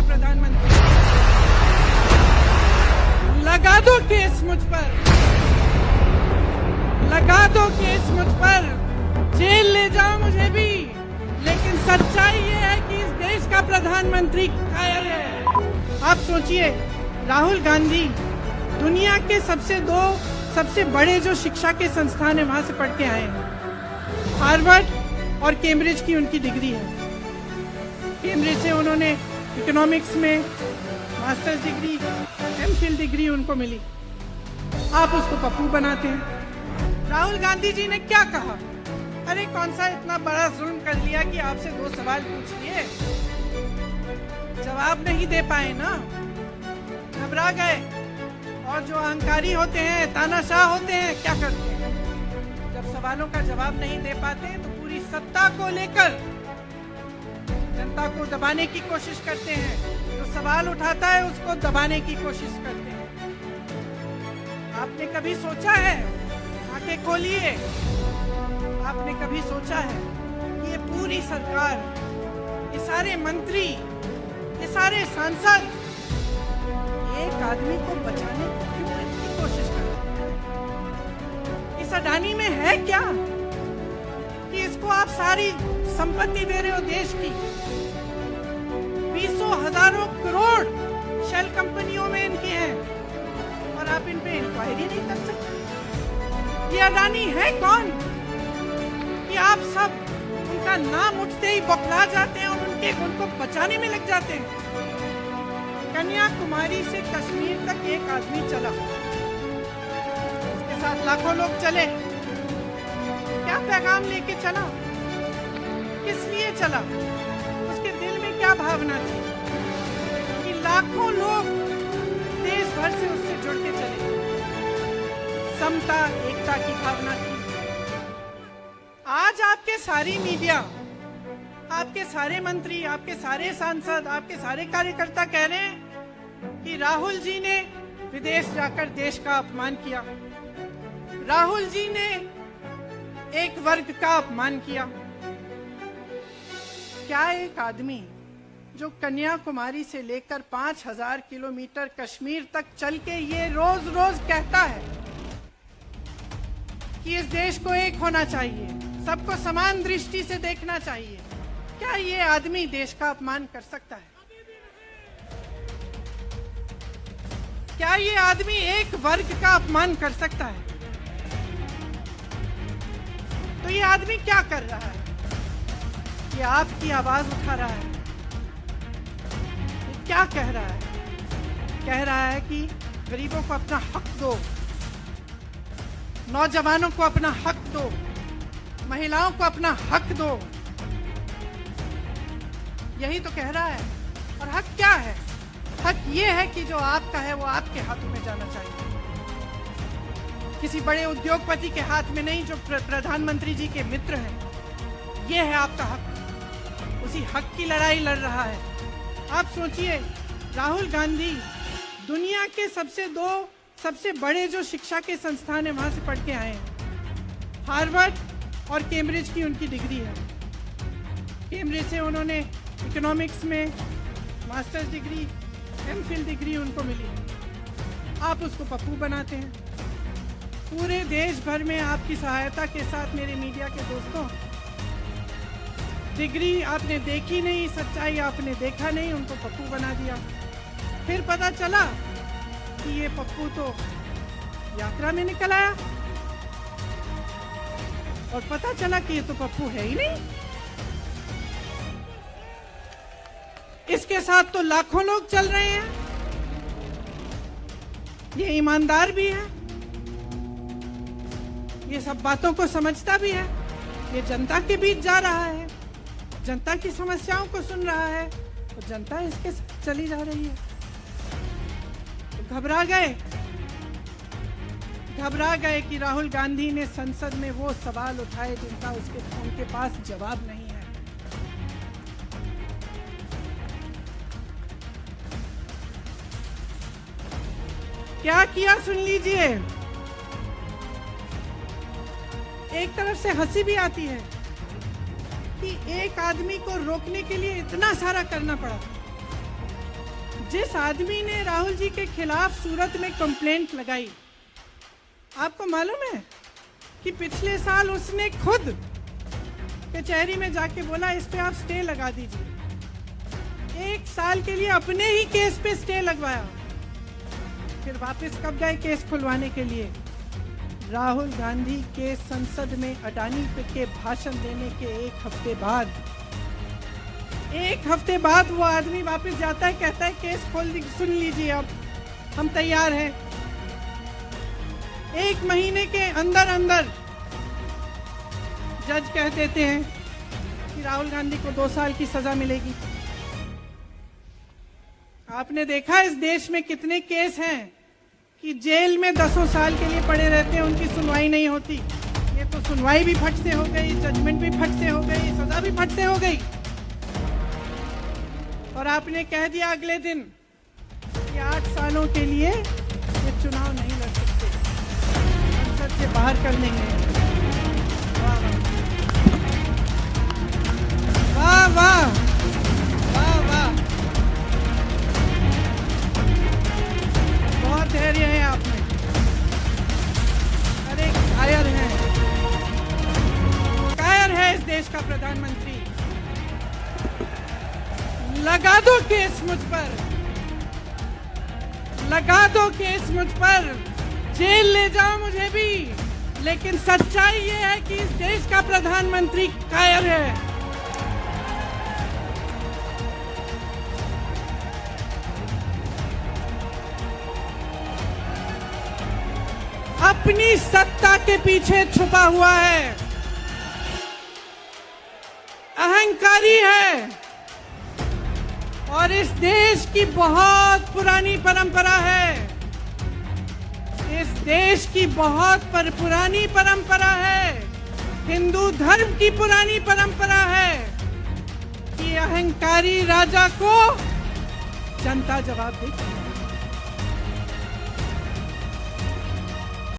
का प्रधानमंत्री। लगा दो केस मुझ पर, लगा दो केस मुझ पर, जेल ले जाओ मुझे भी, लेकिन सच्चाई ये है कि इस देश का प्रधानमंत्री कायर है। आप सोचिए, राहुल गांधी दुनिया के सबसे बड़े जो शिक्षा के संस्थान है वहां से पढ़ के आए हैं। हार्वर्ड और कैम्ब्रिज की उनकी डिग्री है। कैम्ब्रिज से उन्होंने इकोनॉमिक्स में मास्टर्स डिग्री, एमफिल डिग्री उनको मिली। आप उसको पप्पू बनाते हैं। राहुल गांधी जी ने क्या कहा? अरे कौन सा इतना बड़ा जुल्म कर लिया कि आपसे 2 सवाल पूछ लिए, जवाब नहीं दे पाए ना, घबरा गए। और जो अहंकारी होते हैं, तानाशाह होते हैं, क्या करते हैं? जब सवालों का जवाब नहीं दे पाते तो पूरी सत्ता को लेकर जनता को दबाने की कोशिश करते हैं। जो सवाल उठाता है उसको दबाने की कोशिश करते हैं। आपने कभी सोचा है, आंखें खोलिए, आपने कभी सोचा है कि ये पूरी सरकार, ये सारे मंत्री, ये सारे सांसद एक आदमी को बचाने की कोशिश करते हैं? इस अडानी में है क्या कि इसको आप सारी संपत्ति दे रहे हो देश की? 20 हजारों करोड़ शेल कंपनियों में इनकी हैं और आप इन पे इंक्वायरी नहीं कर सकते। ये अडानी है कौन कि आप सब उनका नाम उठते ही बौखला जाते हैं और उनको बचाने में लग जाते हैं? कन्याकुमारी से कश्मीर तक एक आदमी चला, उसके साथ लाखों लोग चले। क्या पैगाम लेके चला? किस लिए चला? उसके दिल में क्या भावना थी कि लाखों लोग देश भर से उससे जुड़ के चले? समता, एकता की भावना थी। आज आपके सारी मीडिया, आपके सारे मंत्री, आपके सारे सांसद, आपके सारे कार्यकर्ता कह रहे हैं कि राहुल जी ने विदेश जाकर देश का अपमान किया, राहुल जी ने एक वर्ग का अपमान किया। क्या एक आदमी जो कन्याकुमारी से लेकर 5000 किलोमीटर कश्मीर तक चल के ये रोज रोज कहता है कि इस देश को एक होना चाहिए, सबको समान दृष्टि से देखना चाहिए, क्या ये आदमी देश का अपमान कर सकता है? क्या ये आदमी एक वर्ग का अपमान कर सकता है? तो ये आदमी क्या कर रहा है? ये आपकी आवाज उठा रहा है। ये क्या कह रहा है? कह रहा है कि गरीबों को अपना हक दो, नौजवानों को अपना हक दो, महिलाओं को अपना हक दो। यही तो कह रहा है। और हक क्या है? हक ये है कि जो आपका है वो आपके हाथों में जाना चाहिए, किसी बड़े उद्योगपति के हाथ में नहीं जो प्रधानमंत्री जी के मित्र हैं। ये है आपका हक। उसी हक की लड़ाई लड़ रहा है। आप सोचिए, राहुल गांधी दुनिया के सबसे बड़े जो शिक्षा के संस्थान है वहां से पढ़ के आए हैं। हार्वर्ड और कैम्ब्रिज की उनकी डिग्री है। कैम्ब्रिज से उन्होंने इकोनॉमिक्स में मास्टर्स डिग्री, एमफिल डिग्री उनको मिली। आप उसको पप्पू बनाते हैं। पूरे देश भर में आपकी सहायता के साथ मेरे मीडिया के दोस्तों, डिग्री आपने देखी नहीं, सच्चाई आपने देखा नहीं, उनको पप्पू बना दिया। फिर पता चला कि ये पप्पू तो यात्रा में निकल आया और पता चला कि ये तो पप्पू है ही नहीं। इसके साथ तो लाखों लोग चल रहे हैं। ये ईमानदार भी है, ये सब बातों को समझता भी है, ये जनता के बीच जा रहा है, जनता की समस्याओं को सुन रहा है, तो जनता इसके साथ चली जा रही है। तो घबरा गए कि राहुल गांधी ने संसद में वो सवाल उठाए जिनका उनके पास जवाब नहीं है। क्या किया सुन लीजिए। एक तरफ से हंसी भी आती है कि एक आदमी को रोकने के लिए इतना सारा करना पड़ा। जिस आदमी ने राहुल जी के खिलाफ सूरत में कंप्लेंट लगाई, आपको मालूम है कि पिछले साल उसने खुद कचहरी में जाके बोला इस पे आप स्टे लगा दीजिए। 1 साल के लिए अपने ही केस पे स्टे लगवाया, फिर वापस कब गए केस खुलवाने के लिए? राहुल गांधी के संसद में अडानी के भाषण देने के 1 हफ्ते बाद, 1 हफ्ते बाद वो आदमी वापस जाता है, कहता है केस खोल सुन लीजिए, अब हम तैयार हैं। 1 महीने के अंदर अंदर जज कह देते हैं कि राहुल गांधी को 2 साल की सजा मिलेगी। आपने देखा इस देश में कितने केस हैं कि जेल में 10 साल के लिए पड़े रहते हैं, उनकी सुनवाई नहीं होती। ये तो सुनवाई भी फट से हो गई, जजमेंट भी फट से हो गई, सजा भी फट से हो गई। और आपने कह दिया अगले दिन कि 8 सालों के लिए ये चुनाव नहीं लड़ सकते, संसद से बाहर कर देंगे। वाह वाह वाह वाह, बहुत धैर्य है आप में। अरे कायर है, कायर है इस देश का प्रधानमंत्री। लगा दो केस मुझ पर, लगा दो केस मुझ पर, जेल ले जाओ मुझे भी, लेकिन सच्चाई ये है कि इस देश का प्रधानमंत्री कायर है। अपनी सत्ता के पीछे छुपा हुआ है, अहंकारी है, और इस देश की बहुत पुरानी परंपरा है, इस देश की बहुत पुरानी परंपरा है, हिंदू धर्म की पुरानी परंपरा है कि अहंकारी राजा को जनता जवाब देती है।